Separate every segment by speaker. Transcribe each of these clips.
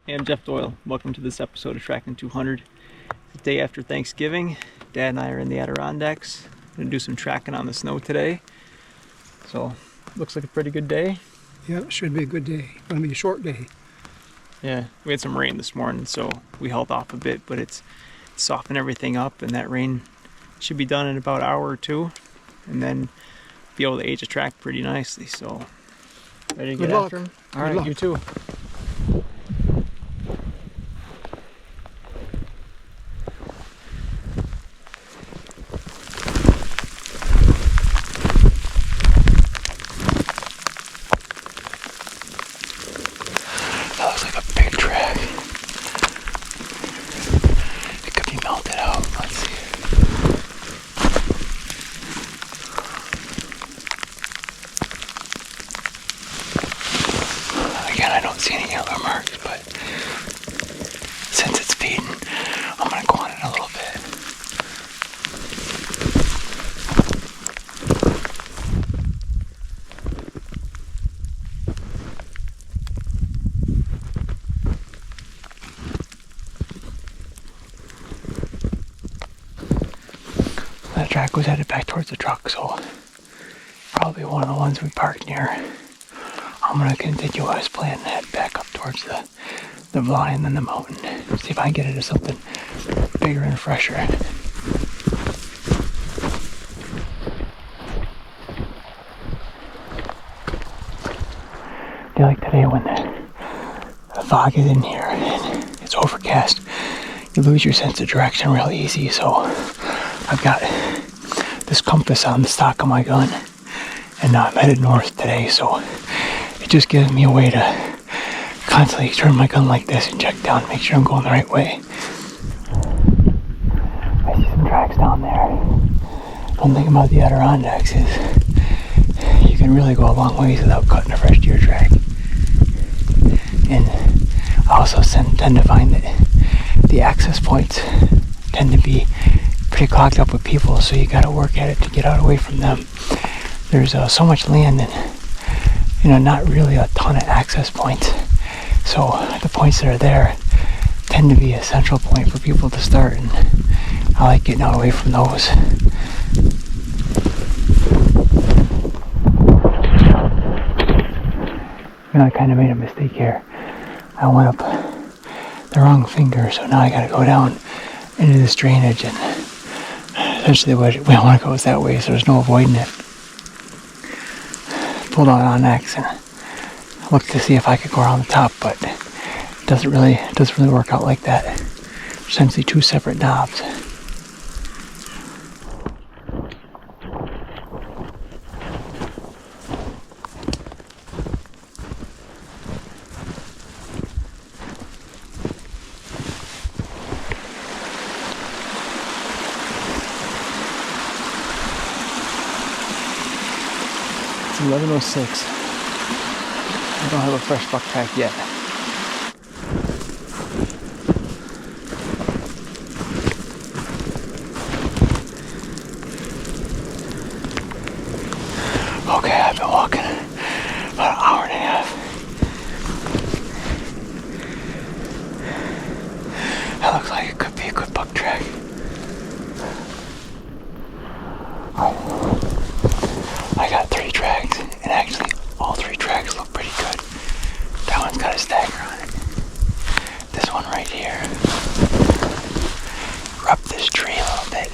Speaker 1: Hey, I'm Jeff Doyle. Welcome to this episode of Tracking 200. It's the day after Thanksgiving. Dad and I are in the Adirondacks. Gonna do some tracking on the snow today. So, looks like a pretty good day.
Speaker 2: Yeah, it should be a good day. It's gonna be a short day.
Speaker 1: Yeah, we had some rain this morning, so we held off a bit, but it's softened everything up, and that rain should be done in about an hour or two, and then be able to age a track pretty nicely. So, ready to
Speaker 2: Good
Speaker 1: get
Speaker 2: luck.
Speaker 1: after him?
Speaker 2: Good
Speaker 1: All right,
Speaker 2: luck.
Speaker 1: you too.
Speaker 3: That looks like a big track. It could be melted out. Let's see. Again, I don't see any yellow marks, but since it's feeding, I'm going to go on it a little bit. That track was headed back towards the truck, so probably one of the ones we parked near. I'm gonna continue as planned and head back up towards the valley and then the mountain. See if I can get into something bigger and fresher. I feel like today when the fog is in here and it's overcast, you lose your sense of direction real easy, so I've got this compass on the stock of my gun, and I'm headed north today, so it just gives me a way to constantly turn my gun like this and check down, make sure I'm going the right way. I see some tracks down there. One thing about the Adirondacks is you can really go a long ways without cutting a fresh deer track. And I also tend to find that the access points tend to be pretty clogged up with people, so you gotta work at it to get out away from them. There's so much land and not really a ton of access points, so the points that are there tend to be a central point for people to start, and I like getting out away from those. I kind of made a mistake here. I went up the wrong finger, so now I gotta go down into this drainage, and essentially what we want to go is that way, so there's no avoiding it. Pulled out on X and looked to see if I could go around the top, but it doesn't really work out like that. Essentially two separate knobs.
Speaker 1: It's 11:06. I don't have a fresh buck track yet.
Speaker 3: Okay, I've been walking about an hour and a half. That looks like it could be a good buck track. I got 3 tracks, and actually all 3 tracks look pretty good. That one's got a stagger on it. This one right here. Rub this tree a little bit.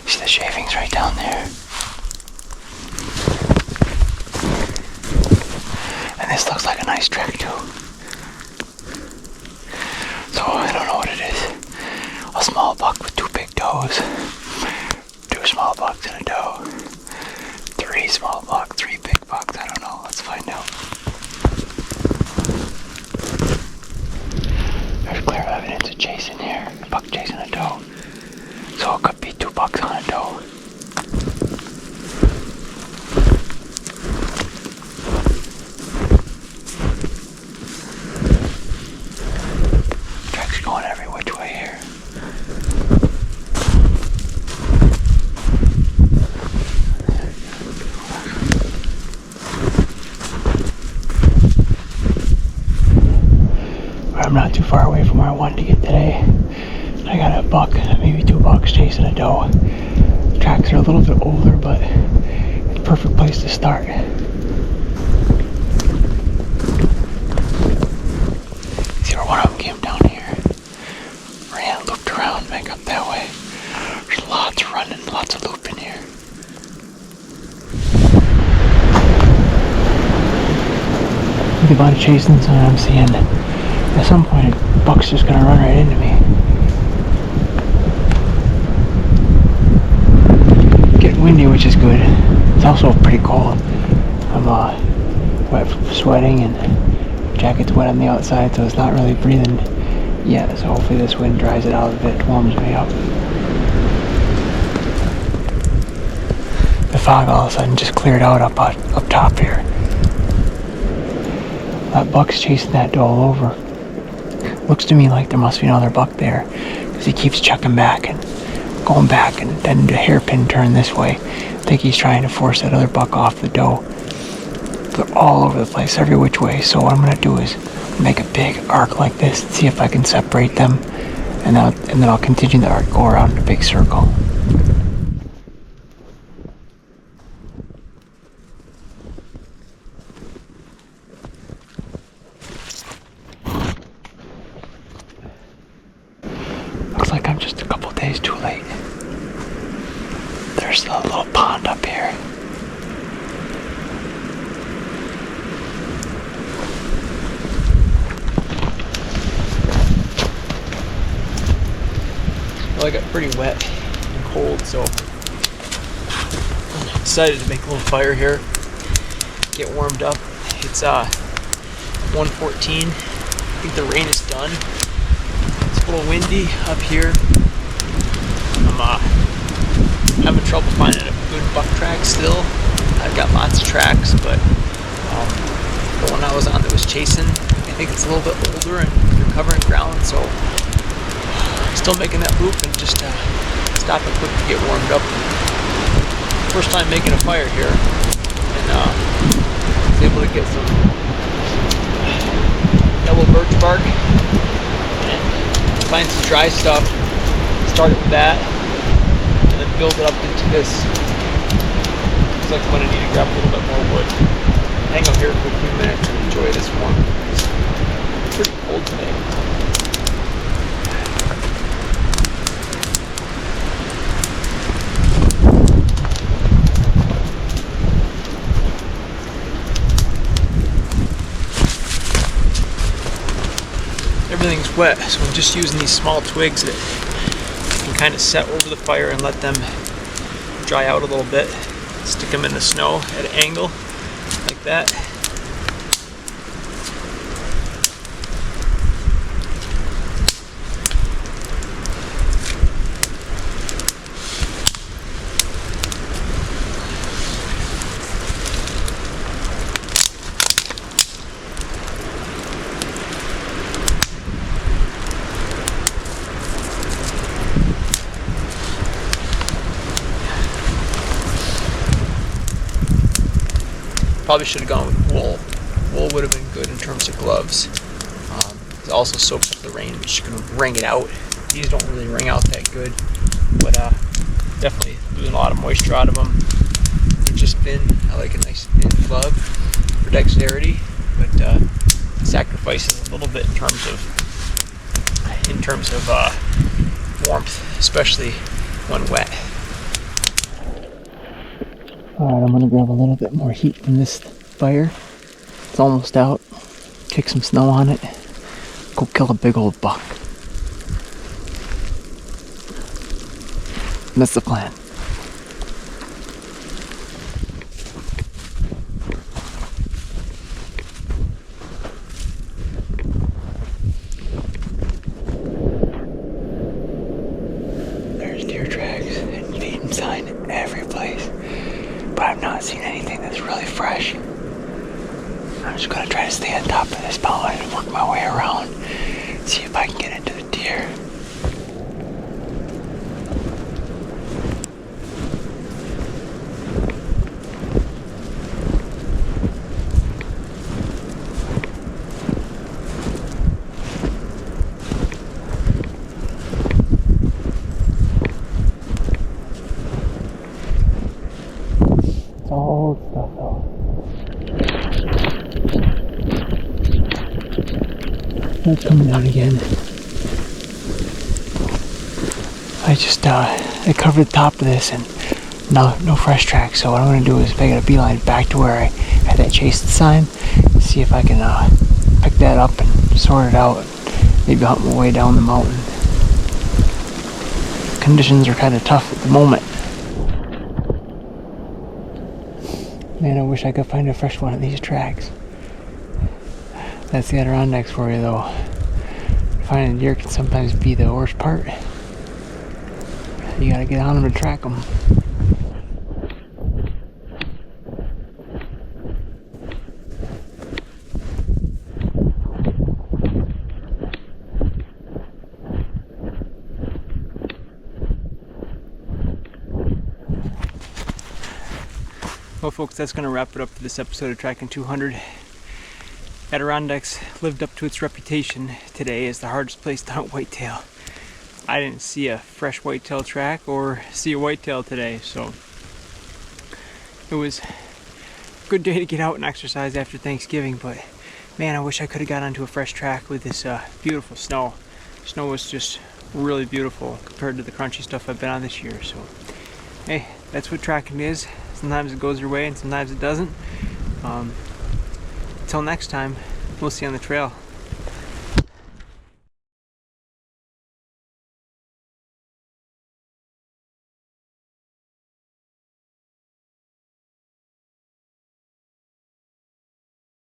Speaker 3: See the shavings right down there? And this looks like a nice track too. So I don't know what it is. A small buck with 2 big does. 2 small bucks and a doe. 3 small bucks, 3 big bucks. I don't know. Let's find out. There's clear evidence of chasing here. A buck chasing a doe. So it could be 2 bucks on a doe. Track's going every which way here. I'm not too far away from where I wanted to get today. I got a buck, maybe 2 bucks chasing a doe. The tracks are a little bit older, but it's a perfect place to start. See where one of them came down here. Ran, looked around, back up that way. There's lots running, lots of looping here. Think about it chasing something I'm seeing. At some point, a buck's just gonna run right into me. Getting windy, which is good. It's also pretty cold. I'm wet from sweating and jacket's wet on the outside, so it's not really breathing yet. So hopefully this wind dries it out a bit, warms me up. The fog all of a sudden just cleared out up top here. That buck's chasing that doe all over. Looks to me like there must be another buck there, because he keeps checking back and going back, and then the hairpin turn this way. I think he's trying to force that other buck off the doe. They're all over the place, every which way. So what I'm going to do is make a big arc like this and see if I can separate them, and then I'll continue the arc, go around in a big circle. Looks like I'm just a couple days too late. There's a little pond up here.
Speaker 1: Well, I got pretty wet and cold, so I decided to make a little fire here, get warmed up. It's 1:14. I think the rain is done. It's a little windy up here. I'm having trouble finding a good buck track still. I've got lots of tracks, but the one I was on that was chasing, I think it's a little bit older and they're covering ground, so still making that loop and just stopping quick to get warmed up. First time making a fire here, and was able to get some yellow birch bark and find some dry stuff. Started with that, and then build it up into this. Looks like I'm going to need to grab a little bit more wood. Hang out here for a few minutes and enjoy this warm. It's pretty cold today. Everything's wet, so I'm just using these small twigs that I can kind of set over the fire and let them dry out a little bit. Stick them in the snow at an angle like that. Probably should have gone with wool. Wool would have been good in terms of gloves. It also soaks up the rain, but you can wring it out. These don't really wring out that good, but definitely losing a lot of moisture out of them. They're just thin. I like a nice thin glove for dexterity, but sacrifices a little bit in terms of warmth, especially when wet.
Speaker 3: Alright, I'm gonna grab a little bit more heat from this fire. It's almost out. Kick some snow on it. Go kill a big old buck. And that's the plan. There's deer tracks and feeding sign every place. But I've not seen anything that's really fresh. I'm just gonna try to stay on top of this mountain and work my way around, see if I can get into the deer. Starts coming down again. I covered the top of this and no fresh tracks, so what I'm going to do is make a beeline back to where I had that chase sign, see if I can pick that up and sort it out, maybe hunt my way down the mountain. Conditions are kind of tough at the moment. Man, I wish I could find a fresh one of these tracks. That's the Adirondacks for you though. Finding deer can sometimes be the worst part. You gotta get on them to track them.
Speaker 1: Well folks, that's going to wrap it up for this episode of Tracking 200. Adirondacks lived up to its reputation today as the hardest place to hunt whitetail. I didn't see a fresh whitetail track or see a whitetail today, so it was a good day to get out and exercise after Thanksgiving, but man, I wish I could have got onto a fresh track with this beautiful snow. Snow was just really beautiful compared to the crunchy stuff I've been on this year, so hey, that's what tracking is. Sometimes it goes your way and sometimes it doesn't. Until next time, we'll see you on the trail.